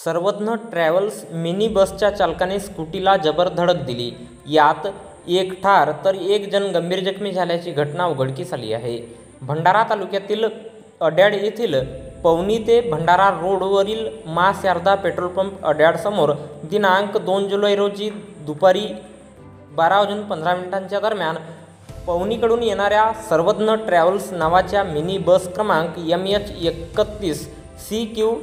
सर्वज्ञ travels mini बसच्या चालकाने स्कूटीला जबर धडक दिली. यात एक ठार तर एक जण गंभीर जखमी झाल्याची घटना उघडकीस आली आहे. भंडारा तालुक्यातील अड्याड येथील पवनी ते भंडारा रोडवरील मा शारदा पेट्रोल पंप अड्याडसमोर दिनांक 2 जुलै रोजी दुपारी 12:15 दरम्यान पवनीकडून येणाऱ्या सर्वज्ञ ट्रॅव्हल्स नावाच्या मिनी बस क्रमांक MH31 CQ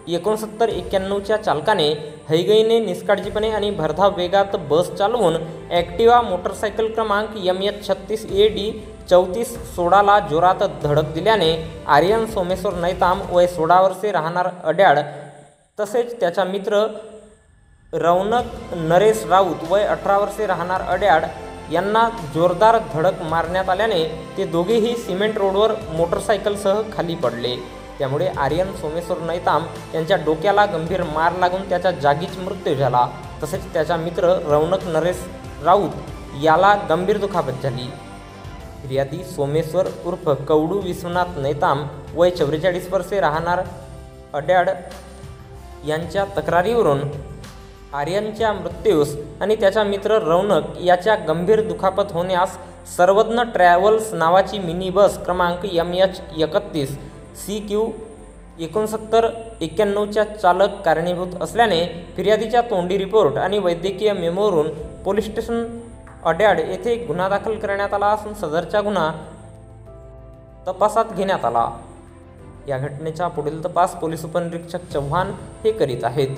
6991च्या चालकाने हयगईने, निष्काळजीपणे आणि भरधाव वेगात बस चालवून ॲक्टिवा मोटरसायकल क्रमांक MH36 AD 3416ला जोरात धडक दिल्याने आर्यन सोमेश्वर नैताम वय 16 वर्षे राहणार अड्याड तसेच त्याचा मित्र रौनक नरेश राऊत वय 18 वर्षे राहणार अड्याड यांना जोरदार धडक मारण्यात आल्याने ते दोघेही सिमेंट रोडवर मोटरसायकलसह खाली पडले. त्यामुळे आर्यन सोमेश्वर नैताम यांच्या डोक्याला गंभीर मार लागून त्याच्या जागीच मृत्यू झाला. तसेच त्याचा मित्र रौनक नरेश राऊत याला गंभीर दुखापत झाली. फिर्यादी सोमेश्वर उर्फ कवडू विश्वनाथ नैताम वय 44 वर्षे राहणार अड्याड यांच्या तक्रारीवरून आर्यनच्या मृत्यूस आणि त्याचा मित्र रौनक याच्या गंभीर दुखापत होण्यास सर्वज्ञ ट्रॅव्हल्स नावाची मिनी बस क्रमांक MH31 CQ 6991च्या चालक कारणीभूत असल्याने फिर्यादीच्या तोंडी रिपोर्ट आणि वैद्यकीय मेमोवरून पोलीस स्टेशन अड्याड येथे गुन्हा दाखल करण्यात आला असून सदरचा गुन्हा तपासात घेण्यात आला. या घटनेचा पुढील तपास पोलीस उपनिरीक्षक चव्हाण हे करीत आहेत.